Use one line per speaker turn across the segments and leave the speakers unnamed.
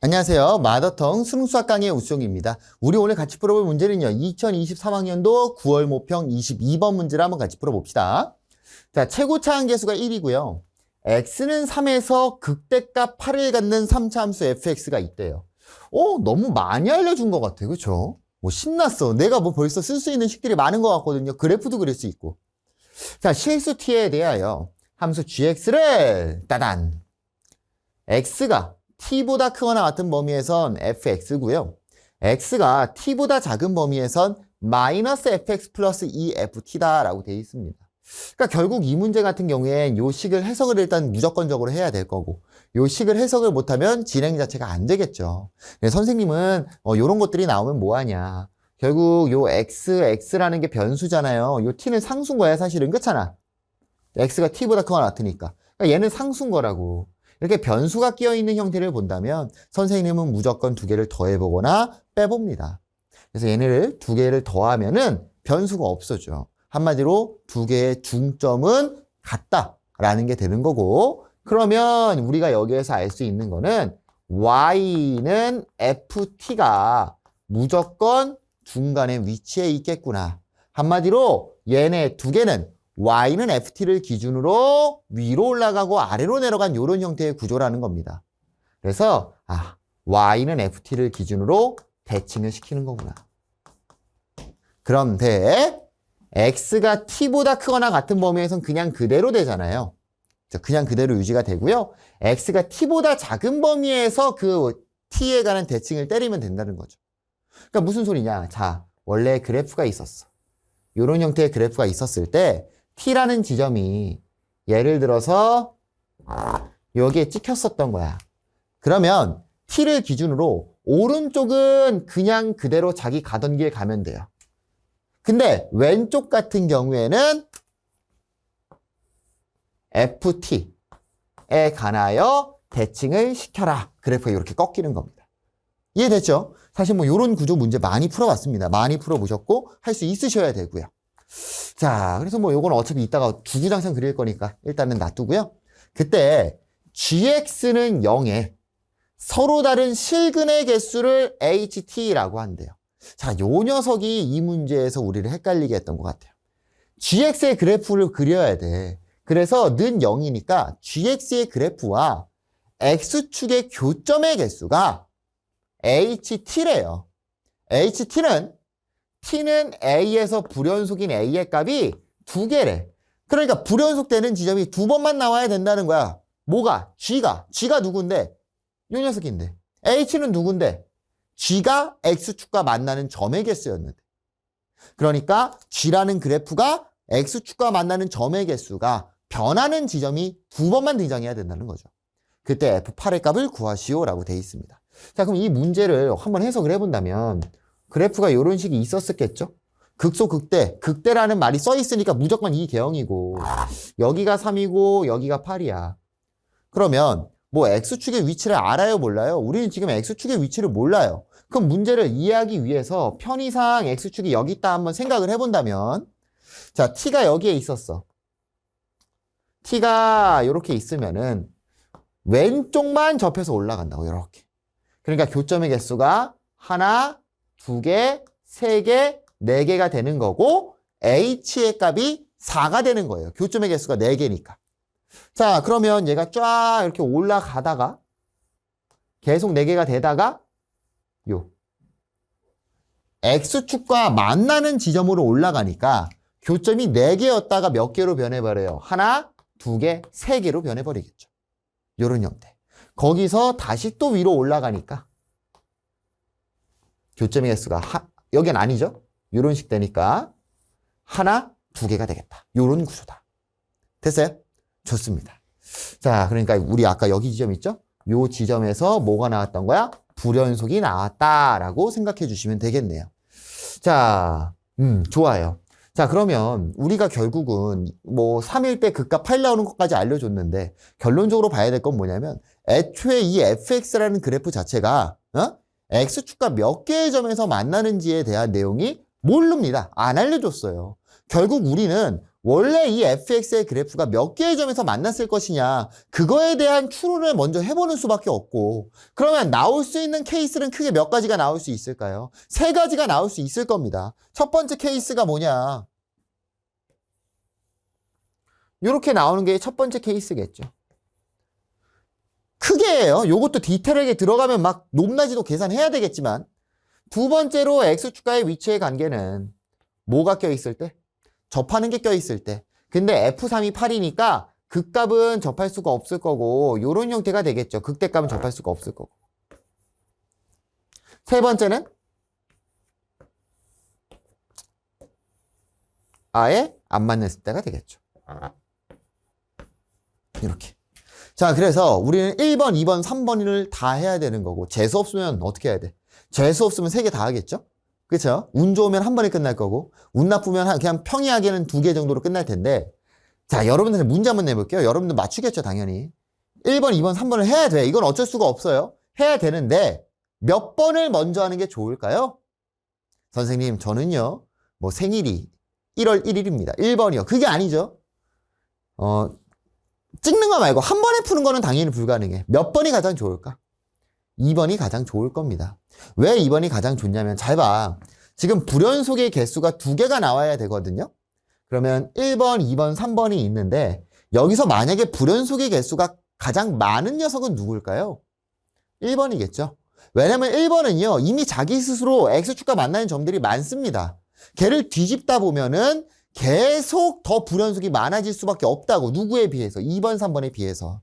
안녕하세요. 마더텅 수능수학 강의 우수용입니다. 우리 오늘 같이 풀어볼 문제는요. 2023학년도 9월 모평 22번 문제를 한번 같이 풀어봅시다. 자, 최고차 한계수가 1이고요. x는 3에서 극대값 8을 갖는 3차 함수 fx가 있대요. 너무 많이 알려준 것 같아. 그쵸? 신났어. 내가 벌써 쓸 수 있는 식들이 많은 것 같거든요. 그래프도 그릴 수 있고. 자, 실수 t에 대하여 함수 gx를 따단. x가 t보다 크거나 같은 범위에선 fx고요. x가 t보다 작은 범위에선 마이너스 fx 플러스 2ft다라고 되어 있습니다. 그러니까 결국 이 문제 같은 경우엔 요 식을 해석을 일단 무조건적으로 해야 될 거고, 요 식을 해석을 못하면 진행 자체가 안 되겠죠. 선생님은 요런 것들이 나오면 뭐하냐. 결국 요 x라는 게 변수잖아요. 요 t는 상수인 거야 사실은. 그렇잖아. x가 t보다 크거나 같으니까. 그러니까 얘는 상수인 거라고. 이렇게 변수가 끼어있는 형태를 본다면 선생님은 무조건 두 개를 더해보거나 빼봅니다. 그래서 얘네를 두 개를 더하면은 변수가 없어져. 한마디로 두 개의 중점은 같다라는 게 되는 거고, 그러면 우리가 여기에서 알 수 있는 거는 y는 ft가 무조건 중간에 위치해 있겠구나. 한마디로 얘네 두 개는 y는 ft를 기준으로 위로 올라가고 아래로 내려간 이런 형태의 구조라는 겁니다. 그래서 y는 ft를 기준으로 대칭을 시키는 거구나. 그런데 x가 t보다 크거나 같은 범위에선 그냥 그대로 되잖아요. 그냥 그대로 유지가 되고요. x가 t보다 작은 범위에서 그 t에 관한 대칭을 때리면 된다는 거죠. 그러니까 무슨 소리냐. 자, 원래 그래프가 있었어. 이런 형태의 그래프가 있었을 때 t라는 지점이 예를 들어서 여기에 찍혔었던 거야. 그러면 t를 기준으로 오른쪽은 그냥 그대로 자기 가던 길 가면 돼요. 근데 왼쪽 같은 경우에는 ft에 관하여 대칭을 시켜라. 그래프가 이렇게 꺾이는 겁니다. 이해됐죠? 사실 이런 구조 문제 많이 풀어봤습니다. 많이 풀어보셨고 할 수 있으셔야 되고요. 자, 그래서 요건 어차피 이따가 주구장창 그릴 거니까 일단은 놔두고요. 그때 gx는 0에 서로 다른 실근의 개수를 ht라고 한대요. 자, 요 녀석이 이 문제에서 우리를 헷갈리게 했던 것 같아요. gx의 그래프를 그려야 돼. 그래서 는 0이니까 gx의 그래프와 x축의 교점의 개수가 ht래요. t는 a에서 불연속인 a의 값이 2개래. 그러니까 불연속되는 지점이 2번만 나와야 된다는 거야. 뭐가? g가 누군데? 이 녀석인데. h는 누군데? g가 x축과 만나는 점의 개수였는데. 그러니까 g라는 그래프가 x축과 만나는 점의 개수가 변하는 지점이 2번만 등장해야 된다는 거죠. 그때 f8의 값을 구하시오라고 되어 있습니다. 자, 그럼 이 문제를 한번 해석을 해본다면 그래프가 이런 식이 있었겠죠? 극대라는 말이 써 있으니까 무조건 이 개형이고, 여기가 3이고 여기가 8이야. 그러면 x축의 위치를 알아요, 몰라요? 우리는 지금 x축의 위치를 몰라요. 그럼 문제를 이해하기 위해서 편의상 x축이 여기 있다 한번 생각을 해본다면, 자, t가 여기에 있었어. t가 이렇게 있으면은 왼쪽만 접해서 올라간다고, 이렇게. 그러니까 교점의 개수가 하나, 2개, 3개, 4개가 되는 거고 h의 값이 4가 되는 거예요. 교점의 개수가 4개니까. 자, 그러면 얘가 쫙 이렇게 올라가다가 계속 4개가 되다가 x축과 만나는 지점으로 올라가니까 교점이 4개였다가 몇 개로 변해버려요? 하나, 2개, 3개로 변해버리겠죠. 요런 형태. 거기서 다시 또 위로 올라가니까 교점의 개수가 여긴 아니죠? 요런 식 되니까 하나, 2개가 되겠다. 요런 구조다. 됐어요? 좋습니다. 자, 그러니까 우리 아까 여기 지점 있죠? 요 지점에서 뭐가 나왔던 거야? 불연속이 나왔다라고 생각해 주시면 되겠네요. 자, 좋아요. 자, 그러면 우리가 결국은 3일 때 극과 8 나오는 것까지 알려줬는데 결론적으로 봐야 될 건 뭐냐면 애초에 이 fx라는 그래프 자체가 x축과 몇 개의 점에서 만나는지에 대한 내용이 모릅니다. 안 알려줬어요. 결국 우리는 원래 이 fx의 그래프가 몇 개의 점에서 만났을 것이냐, 그거에 대한 추론을 먼저 해보는 수밖에 없고, 그러면 나올 수 있는 케이스는 크게 몇 가지가 나올 수 있을까요? 세 가지가 나올 수 있을 겁니다. 첫 번째 케이스가 뭐냐? 이렇게 나오는 게 첫 번째 케이스겠죠. 크게 해요. 요것도 디테일하게 들어가면 막 높낮이도 계산해야 되겠지만, 두 번째로 x축과의 위치의 관계는 뭐가 껴있을 때? 접하는 게 껴있을 때. 근데 F3이 8이니까 극값은 접할 수가 없을 거고 요런 형태가 되겠죠. 극대값은 접할 수가 없을 거고. 세 번째는 아예 안 맞는 때가 되겠죠. 이렇게. 자, 그래서 우리는 1번, 2번, 3번을 다 해야 되는 거고 재수 없으면 어떻게 해야 돼? 재수 없으면 3개 다 하겠죠? 그렇죠? 운 좋으면 한 번에 끝날 거고 운 나쁘면 그냥 평이하게는 2개 정도로 끝날 텐데, 자, 여러분들한테 문제 한번 내볼게요. 여러분들 맞추겠죠, 당연히. 1번, 2번, 3번을 해야 돼. 이건 어쩔 수가 없어요. 해야 되는데 몇 번을 먼저 하는 게 좋을까요? 선생님, 저는요, 뭐 생일이 1월 1일입니다. 1번이요. 그게 아니죠. 찍는 거 말고 한 번에 푸는 거는 당연히 불가능해. 몇 번이 가장 좋을까? 2번이 가장 좋을 겁니다. 왜 2번이 가장 좋냐면, 잘 봐. 지금 불연속의 개수가 2개가 나와야 되거든요. 그러면 1번, 2번, 3번이 있는데 여기서 만약에 불연속의 개수가 가장 많은 녀석은 누굴까요? 1번이겠죠. 왜냐면 1번은요, 이미 자기 스스로 x축과 만나는 점들이 많습니다. 걔를 뒤집다 보면은 계속 더 불연속이 많아질 수밖에 없다고. 누구에 비해서? 2번, 3번에 비해서.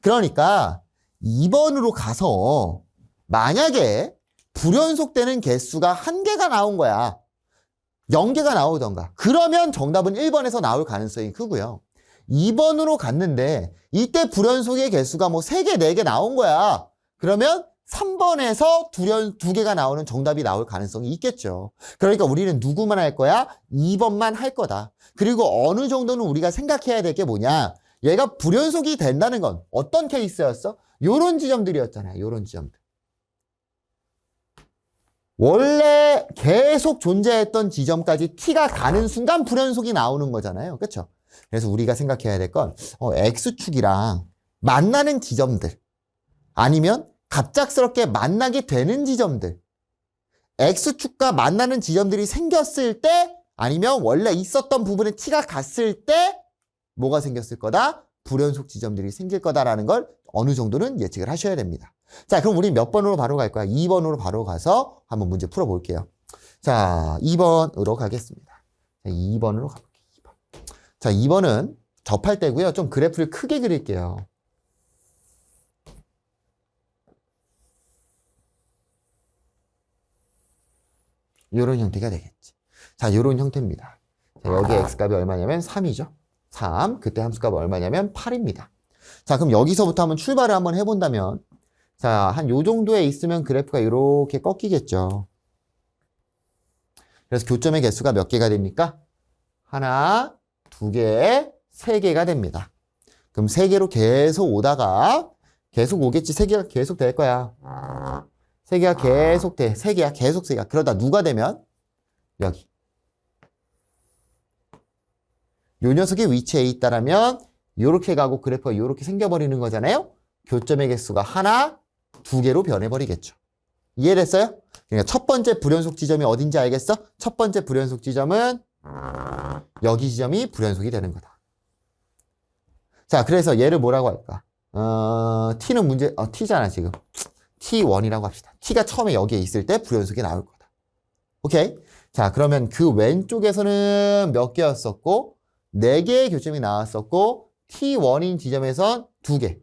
그러니까 2번으로 가서 만약에 불연속되는 개수가 1개가 나온 거야. 0개가 나오던가. 그러면 정답은 1번에서 나올 가능성이 크고요. 2번으로 갔는데 이때 불연속의 개수가 뭐 3개, 4개 나온 거야. 그러면 3번에서 2개가 나오는 정답이 나올 가능성이 있겠죠. 그러니까 우리는 누구만 할 거야? 2번만 할 거다. 그리고 어느 정도는 우리가 생각해야 될 게 뭐냐? 얘가 불연속이 된다는 건 어떤 케이스였어? 요런 지점들이었잖아요. 요런 지점들. 원래 계속 존재했던 지점까지 t가 가는 순간 불연속이 나오는 거잖아요. 그렇죠? 그래서 우리가 생각해야 될 건 x축이랑 만나는 지점들, 아니면 갑작스럽게 만나게 되는 지점들, x축과 만나는 지점들이 생겼을 때, 아니면 원래 있었던 부분에 t가 갔을 때 뭐가 생겼을 거다? 불연속 지점들이 생길 거다라는 걸 어느 정도는 예측을 하셔야 됩니다. 자, 그럼 우리 몇 번으로 바로 갈 거야? 2번으로 바로 가서 한번 문제 풀어볼게요. 자, 2번으로 가겠습니다. 자, 2번으로 가볼게요. 2번. 자, 2번은 접할 때고요. 좀 그래프를 크게 그릴게요. 이런 형태가 되겠지. 자, 이런 형태입니다. 자, 여기 x값이 얼마냐면 3이죠. 3. 그때 함수값이 얼마냐면 8입니다. 자, 그럼 여기서부터 한번 출발을 한번 해본다면, 자, 한 요 정도에 있으면 그래프가 이렇게 꺾이겠죠. 그래서 교점의 개수가 몇 개가 됩니까? 하나, 두 개, 세 개가 됩니다. 그럼 세 개로 계속 오다가 계속 오겠지. 세 개가 계속 될 거야. 세 개가 계속 돼. 세 개야, 계속 세 개야. 그러다 누가 되면 여기. 요 녀석이 위치에 있다라면 요렇게 가고 그래프가 요렇게 생겨버리는 거잖아요. 교점의 개수가 하나, 두 개로 변해버리겠죠. 이해됐어요? 그러니까 첫 번째 불연속 지점이 어딘지 알겠어? 첫 번째 불연속 지점은 여기 지점이 불연속이 되는 거다. 자, 그래서 얘를 뭐라고 할까? t는 t잖아, 지금. t1이라고 합시다. t가 처음에 여기에 있을 때 불연속이 나올 거다. 오케이? 자, 그러면 그 왼쪽에서는 몇 개였었고, 4개의 교점이 나왔었고, t1인 지점에선 2개.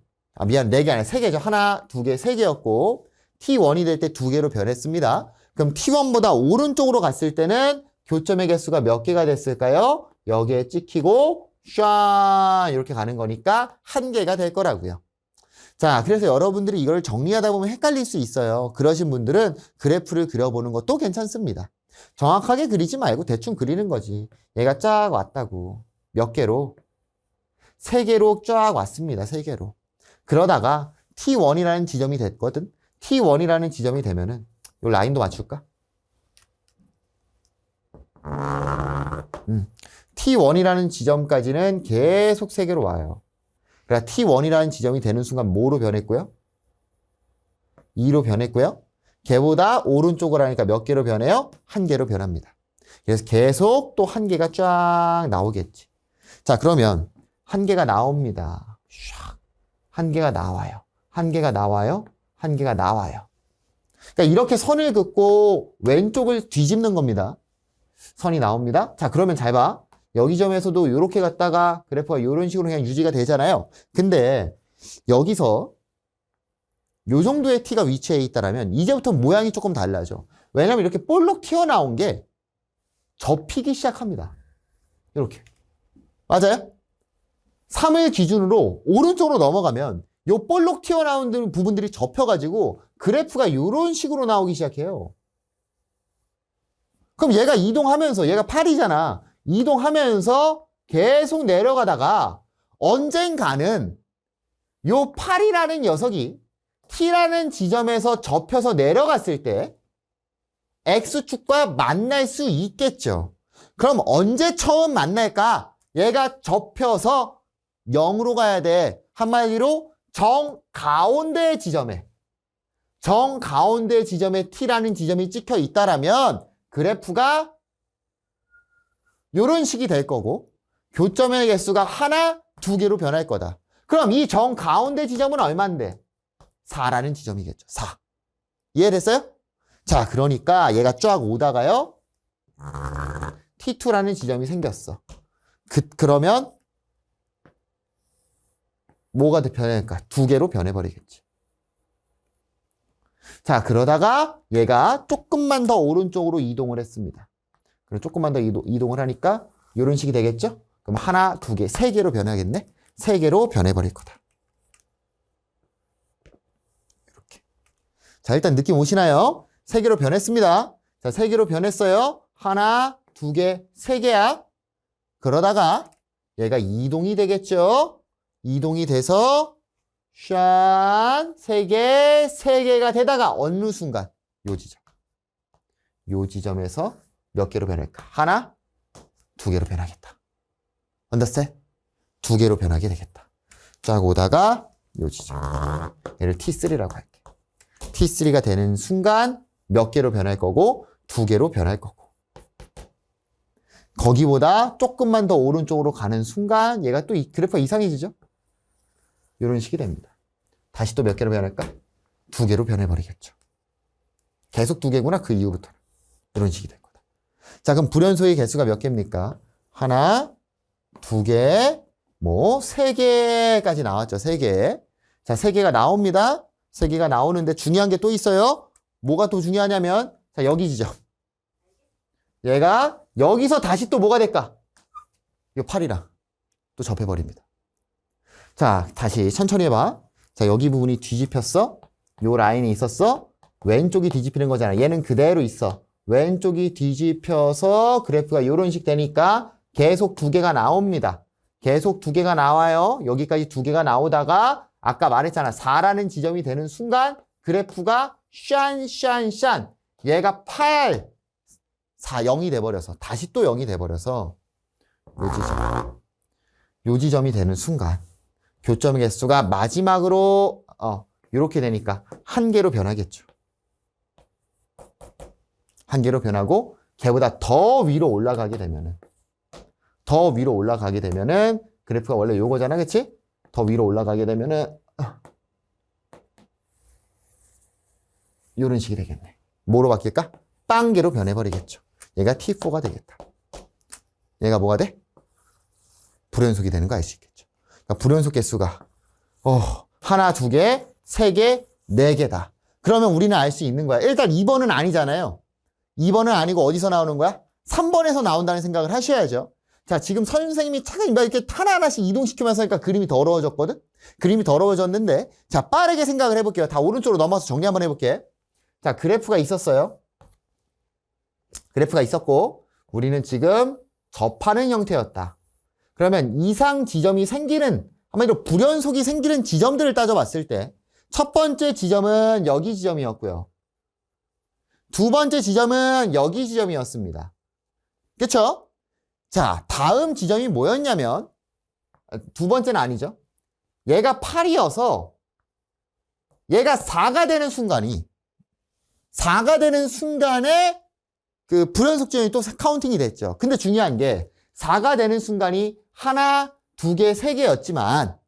미안, 4개 아니라 3개죠. 하나, 2개, 3개였고, t1이 될 때 2개로 변했습니다. 그럼 t1보다 오른쪽으로 갔을 때는 교점의 개수가 몇 개가 됐을까요? 여기에 찍히고, 샤 이렇게 가는 거니까 1개가 될 거라고요. 자, 그래서 여러분들이 이걸 정리하다 보면 헷갈릴 수 있어요. 그러신 분들은 그래프를 그려보는 것도 괜찮습니다. 정확하게 그리지 말고 대충 그리는 거지. 얘가 쫙 왔다고. 몇 개로? 3개로 쫙 왔습니다. 3개로. 그러다가 T1이라는 지점이 됐거든. T1이라는 지점이 되면은 이 라인도 맞출까? T1이라는 지점까지는 계속 세개로 와요. 그러니까 T1이라는 지점이 되는 순간 뭐로 변했고요? 2로 변했고요. 걔보다 오른쪽으로 하니까 몇 개로 변해요? 1개로 변합니다. 그래서 계속 또 1개가 쫙 나오겠지. 자, 그러면 1개가 나옵니다. 샥. 1개가 나와요. 1개가 나와요. 1개가 나와요. 그러니까 이렇게 선을 긋고 왼쪽을 뒤집는 겁니다. 선이 나옵니다. 자, 그러면 잘 봐. 여기 점에서도 이렇게 갔다가 그래프가 이런 식으로 그냥 유지가 되잖아요. 근데 여기서 요 정도의 t가 위치해 있다라면 이제부터 모양이 조금 달라져. 왜냐면 이렇게 볼록 튀어나온 게 접히기 시작합니다. 이렇게. 맞아요? 3을 기준으로 오른쪽으로 넘어가면 요 볼록 튀어나온 부분들이 접혀가지고 그래프가 이런 식으로 나오기 시작해요. 그럼 얘가 이동하면서, 얘가 8이잖아. 이동하면서 계속 내려가다가 언젠가는 요 8이라는 녀석이 T라는 지점에서 접혀서 내려갔을 때 X축과 만날 수 있겠죠. 그럼 언제 처음 만날까? 얘가 접혀서 0으로 가야 돼. 한마디로 정가운데 지점에 T라는 지점이 찍혀 있다라면 그래프가 이런 식이 될 거고 교점의 개수가 하나, 2개로 변할 거다. 그럼 이 정가운데 지점은 얼만데? 4라는 지점이겠죠. 4. 이해됐어요? 자, 그러니까 얘가 쫙 오다가요. T2라는 지점이 생겼어. 그러면 뭐가 변할까? 2개로 변해버리겠지. 자, 그러다가 얘가 조금만 더 오른쪽으로 이동을 했습니다. 그리고 조금만 더 이동을 하니까 이런 식이 되겠죠? 그럼 하나, 2개, 3개로 변하겠네? 3개로 변해버릴 거다. 이렇게. 자, 일단 느낌 오시나요? 3개로 변했습니다. 자, 3개로 변했어요. 하나, 2개, 3개야. 그러다가 얘가 이동이 되겠죠? 이동이 돼서 짠! 3개, 3개가 되다가 어느 순간 요 지점에서 몇 개로 변할까? 하나, 2개로 변하겠다. understand? 2개로 변하게 되겠다. 쫙 오다가 요 지점. 얘를 T3라고 할게. T3가 되는 순간 몇 개로 변할 거고 2개로 변할 거고. 거기보다 조금만 더 오른쪽으로 가는 순간 얘가 또 그래프가 이상해지죠? 이런 식이 됩니다. 다시 또 몇 개로 변할까? 2개로 변해버리겠죠. 계속 2개구나, 그 이후부터는. 이런 식이 될 거다. 자, 그럼 불연소의 개수가 몇 개입니까? 하나, 2개, 뭐 3개까지 나왔죠. 3개. 자, 3개가 나옵니다. 3개가 나오는데 중요한 게 또 있어요. 뭐가 또 중요하냐면 자, 여기 지점. 얘가 여기서 다시 또 뭐가 될까? 이거 8이랑 또 접해버립니다. 자, 다시 천천히 해봐. 자, 여기 부분이 뒤집혔어. 요 라인이 있었어. 왼쪽이 뒤집히는 거잖아. 얘는 그대로 있어. 왼쪽이 뒤집혀서 그래프가 이런 식 되니까 계속 2개가 나옵니다. 계속 2개가 나와요. 여기까지 2개가 나오다가 아까 말했잖아. 4라는 지점이 되는 순간 그래프가 샨 얘가 8, 4, 0이 돼버려서 다시 또 0이 돼버려서 요 지점이 되는 순간 교점의 개수가 마지막으로 이렇게 되니까 1개로 변하겠죠. 1개로 변하고 걔보다 더 위로 올라가게 되면은 그래프가 원래 요거잖아, 그치? 더 위로 올라가게 되면은 이런 식이 되겠네. 뭐로 바뀔까? 빵개로 변해버리겠죠. 얘가 T4가 되겠다. 얘가 뭐가 돼? 불연속이 되는 거 알 수 있겠죠. 그러니까 불연속 개수가 하나, 2개, 3개, 4개다. 그러면 우리는 알 수 있는 거야. 일단 2번은 아니잖아요. 2번은 아니고 어디서 나오는 거야? 3번에서 나온다는 생각을 하셔야죠. 자, 지금 선생님이 차가 이렇게 하나하나씩 이동시키면서 하니까 그림이 더러워졌거든? 그림이 더러워졌는데, 자, 빠르게 생각을 해볼게요. 다 오른쪽으로 넘어서 정리 한번 해볼게. 자, 그래프가 있었어요. 그래프가 있었고, 우리는 지금 접하는 형태였다. 그러면 이상 지점이 생기는, 한마디로 불연속이 생기는 지점들을 따져봤을 때, 첫 번째 지점은 여기 지점이었고요. 두 번째 지점은 여기 지점이었습니다. 그쵸? 자, 다음 지점이 뭐였냐면 두 번째는 아니죠. 얘가 8이어서 얘가 4가 되는 순간에 그 불연속 지점이 또 카운팅이 됐죠. 근데 중요한 게 4가 되는 순간이 하나, 두 개, 세 개였지만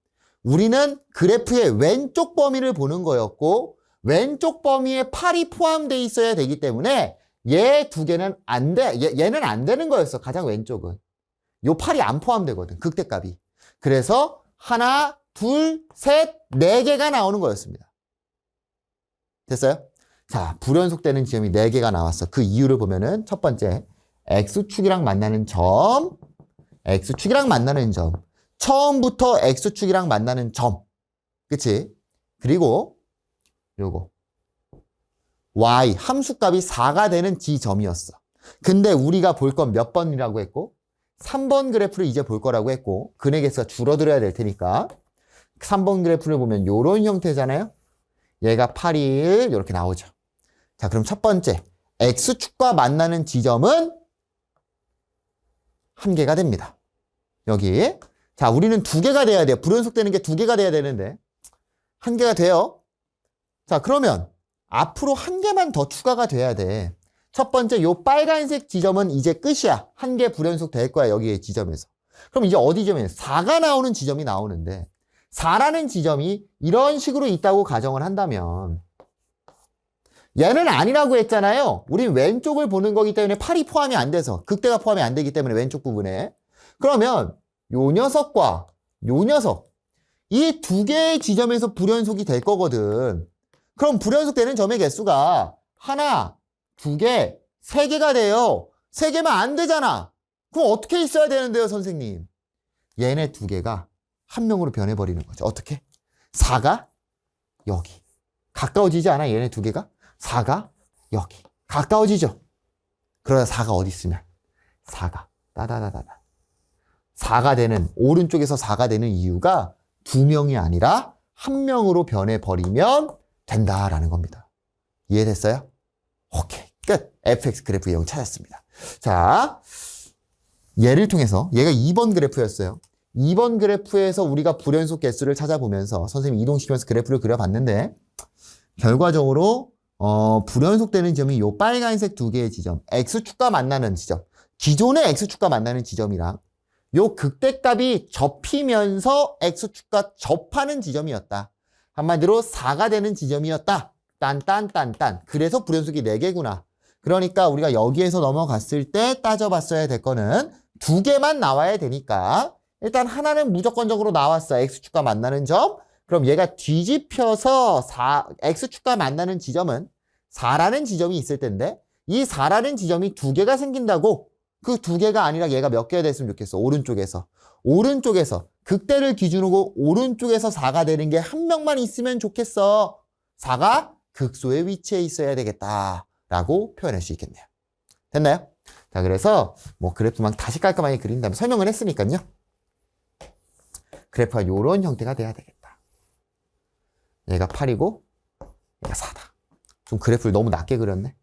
우리는 그래프의 왼쪽 범위를 보는 거였고 왼쪽 범위에 8이 포함되어 있어야 되기 때문에 얘 두 개는 안 돼. 얘는 안 되는 거였어. 가장 왼쪽은. 요 8이 안 포함되거든. 극대값이. 그래서 하나, 둘, 셋, 네 개가 나오는 거였습니다. 됐어요? 자, 불연속되는 지점이 4개가 나왔어. 그 이유를 보면은 첫 번째, X축이랑 만나는 점, X축이랑 만나는 점. 처음부터 X축이랑 만나는 점. 그치? 그리고 요거. Y, 함수값이 4가 되는 지점이었어. 근데 우리가 볼 건 몇 번이라고 했고? 3번 그래프를 이제 볼 거라고 했고, 근의 개수가 줄어들어야 될 테니까. 3번 그래프를 보면 요런 형태잖아요? 얘가 8일 이렇게 나오죠. 자, 그럼 첫 번째 X축과 만나는 지점은 한 개가 됩니다. 여기. 자, 우리는 두 개가 돼야 돼요. 불연속되는 게 두 개가 돼야 되는데 한 개가 돼요. 자, 그러면 앞으로 한 개만 더 추가가 돼야 돼. 첫 번째 요 빨간색 지점은 이제 끝이야. 한 개 불연속 될 거야. 여기의 지점에서. 그럼 이제 어디 지점이에요? 4가 나오는 지점이 나오는데 4라는 지점이 이런 식으로 있다고 가정을 한다면 얘는 아니라고 했잖아요. 우린 왼쪽을 보는 거기 때문에 8이 포함이 안 돼서 극대가 포함이 안 되기 때문에 왼쪽 부분에 그러면 요 녀석과 요 녀석 이 두 개의 지점에서 불연속이 될 거거든. 그럼 불연속되는 점의 개수가 하나, 두 개, 세 개가 돼요. 세 개면 안 되잖아. 그럼 어떻게 있어야 되는데요, 선생님? 얘네 두 개가 한 명으로 변해버리는 거죠. 어떻게? 4가 여기. 가까워지지 않아? 얘네 두 개가? 4가 여기. 가까워지죠? 그러다 4가 어디 있으면? 4가 따다다다다. 4가 되는, 오른쪽에서 4가 되는 이유가 두 명이 아니라 한 명으로 변해버리면 된다라는 겁니다. 이해됐어요? 오케이. 끝. fx 그래프 내용 찾았습니다. 자, 얘를 통해서, 얘가 2번 그래프였어요. 2번 그래프에서 우리가 불연속 개수를 찾아보면서 선생님이 이동시키면서 그래프를 그려봤는데 결과적으로 불연속되는 지점이 요 빨간색 두 개의 지점, X축과 만나는 지점, 기존의 X축과 만나는 지점이랑 요 극대값이 접히면서 X축과 접하는 지점이었다. 한마디로 4가 되는 지점이었다. 딴딴딴딴. 그래서 불연속이 4개구나. 그러니까 우리가 여기에서 넘어갔을 때 따져봤어야 될 거는 두 개만 나와야 되니까 일단 하나는 무조건적으로 나왔어. X축과 만나는 점. 그럼 얘가 뒤집혀서 X축과 만나는 지점은 4라는 지점이 있을 텐데 이 4라는 지점이 두 개가 생긴다고 그 두 개가 아니라 얘가 몇 개가 됐으면 좋겠어. 오른쪽에서 극대를 기준으로 오른쪽에서 4가 되는 게 한 명만 있으면 좋겠어. 4가 극소의 위치에 있어야 되겠다라고 표현할 수 있겠네요. 됐나요? 자, 그래서 뭐 그래프만 다시 깔끔하게 그린 다음에 설명을 했으니까요. 그래프가 이런 형태가 돼야 되겠다. 얘가 8이고 얘가 4다. 좀 그래프를 너무 낮게 그렸네.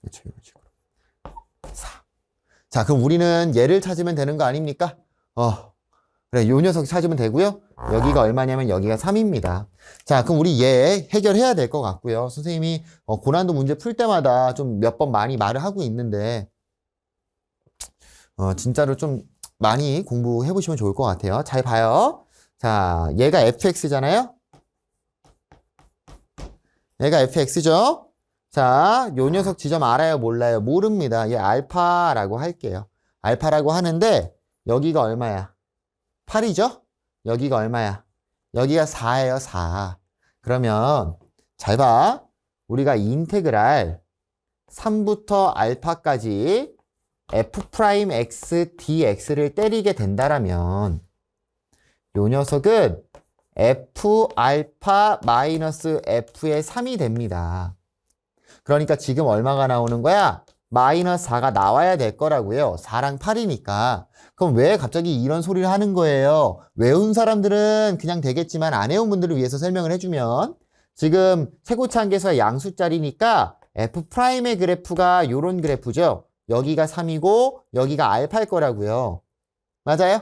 그렇죠, 이런 식으로. 4. 자, 그럼 우리는 얘를 찾으면 되는 거 아닙니까? 그래, 요 녀석 찾으면 되고요. 여기가 얼마냐면 여기가 3입니다. 자, 그럼 우리 얘 해결해야 될 것 같고요. 선생님이 고난도 문제 풀 때마다 좀 몇 번 많이 말을 하고 있는데 진짜로 좀 많이 공부해 보시면 좋을 것 같아요. 잘 봐요. 자, 얘가 fx잖아요. 얘가 fx죠. 자, 요 녀석 지점 알아요? 몰라요? 모릅니다. 얘 알파라고 할게요. 알파라고 하는데 여기가 얼마야? 8이죠? 여기가 얼마야? 여기가 4예요, 4. 그러면 잘 봐. 우리가 인테그랄 3부터 알파까지 f'x dx를 때리게 된다라면 요 녀석은 f 알파 마이너스 f의 3이 됩니다. 그러니까 지금 얼마가 나오는 거야? 마이너스 4가 나와야 될 거라고요. 4랑 8이니까. 그럼 왜 갑자기 이런 소리를 하는 거예요? 외운 사람들은 그냥 되겠지만 안 외운 분들을 위해서 설명을 해주면 지금 최고차항계수가 양수짜리니까 f'의 그래프가 요런 그래프죠. 여기가 3이고 여기가 알파일 거라고요. 맞아요?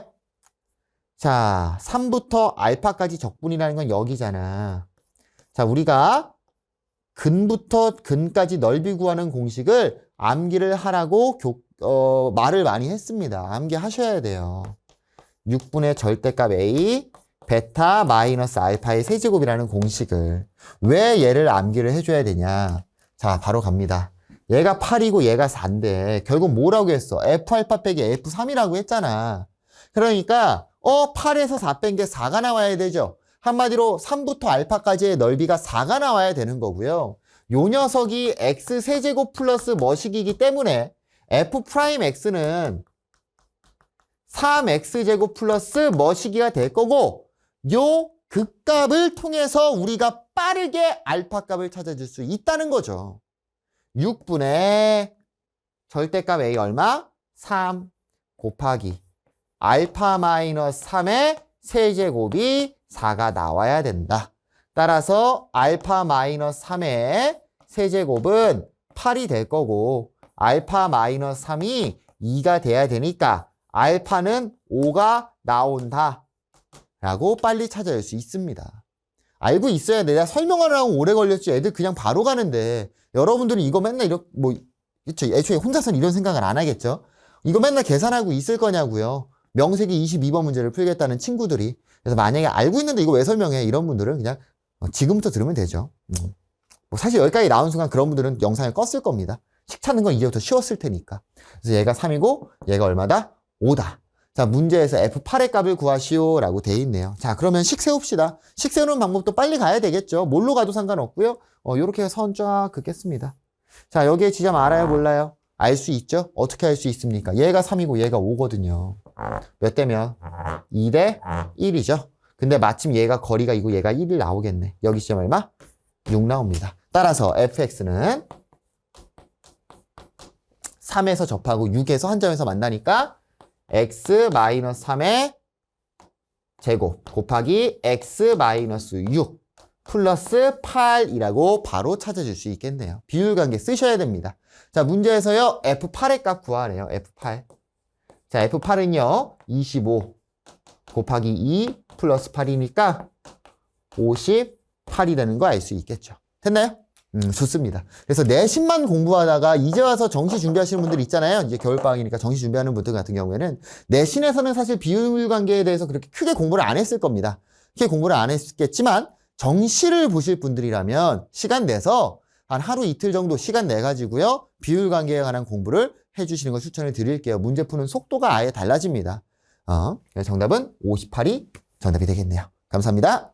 자, 3부터 알파까지 적분이라는 건 여기잖아. 자, 우리가 근부터 근까지 넓이 구하는 공식을 암기를 하라고 말을 많이 했습니다. 암기하셔야 돼요. 6분의 절대값 A 베타 마이너스 알파의 세제곱이라는 공식을. 왜 얘를 암기를 해줘야 되냐. 자, 바로 갑니다. 얘가 8이고 얘가 4인데 결국 뭐라고 했어? F알파 빼기 F3이라고 했잖아. 그러니까 8에서 4 뺀 게 4가 나와야 되죠. 한마디로 3부터 알파까지의 넓이가 4가 나와야 되는 거고요. 요 녀석이 X세제곱 플러스 뭐식이기 때문에 F'X는 3X제곱 플러스 뭐시기가 될 거고, 요 극값을 통해서 우리가 빠르게 알파 값을 찾아줄 수 있다는 거죠. 6분의 절대값 A 얼마? 3 곱하기 알파 마이너스 3의 세제곱이 4가 나와야 된다. 따라서 알파 마이너스 3의 세제곱은 8이 될 거고 알파 마이너스 3이 2가 돼야 되니까 알파는 5가 나온다 라고 빨리 찾아낼 수 있습니다. 알고 있어야 돼. 내가 설명하느라고 오래 걸렸지. 애들 그냥 바로 가는데 여러분들이 이거 맨날 이렇게 그쵸? 애초에 혼자서는 이런 생각을 안 하겠죠. 이거 맨날 계산하고 있을 거냐고요. 명세기 22번 문제를 풀겠다는 친구들이. 그래서 만약에 알고 있는데 이거 왜 설명해? 이런 분들은 그냥 지금부터 들으면 되죠. 사실 여기까지 나온 순간 그런 분들은 영상을 껐을 겁니다. 식 찾는 건 이제부터 쉬웠을 테니까. 그래서 얘가 3이고 얘가 얼마다? 5다. 자, 문제에서 F8의 값을 구하시오 라고 돼 있네요. 자, 그러면 식 세웁시다. 식 세우는 방법도 빨리 가야 되겠죠. 뭘로 가도 상관없고요. 요렇게 선 쫙 긋겠습니다. 자, 여기에 지점 알아요? 몰라요? 알 수 있죠? 어떻게 알 수 있습니까? 얘가 3이고 얘가 5거든요. 몇 대면? 2대 1이죠. 근데 마침 얘가 거리가 2고 얘가 1이 나오겠네. 여기 지점 얼마? 6 나옵니다. 따라서 fx는 3에서 접하고 6에서 한 점에서 만나니까 x-3의 제곱 곱하기 x-6 플러스 8이라고 바로 찾아줄 수 있겠네요. 비율관계 쓰셔야 됩니다. 자, 문제에서요. F8의 값 구하래요. F8. 자, F8은요. 25 곱하기 2 플러스 8이니까 58이 되는 거 알 수 있겠죠. 됐나요? 좋습니다. 그래서 내신만 공부하다가 이제 와서 정시 준비하시는 분들 있잖아요. 이제 겨울방학이니까 정시 준비하는 분들 같은 경우에는 내신에서는 사실 비율관계에 대해서 그렇게 크게 공부를 안 했을 겁니다. 크게 공부를 안 했겠지만 정시를 보실 분들이라면 시간 내서 한 하루 이틀 정도 시간 내가지고요. 비율관계에 관한 공부를 해주시는 걸 추천을 드릴게요. 문제 푸는 속도가 아예 달라집니다. 정답은 58이 정답이 되겠네요. 감사합니다.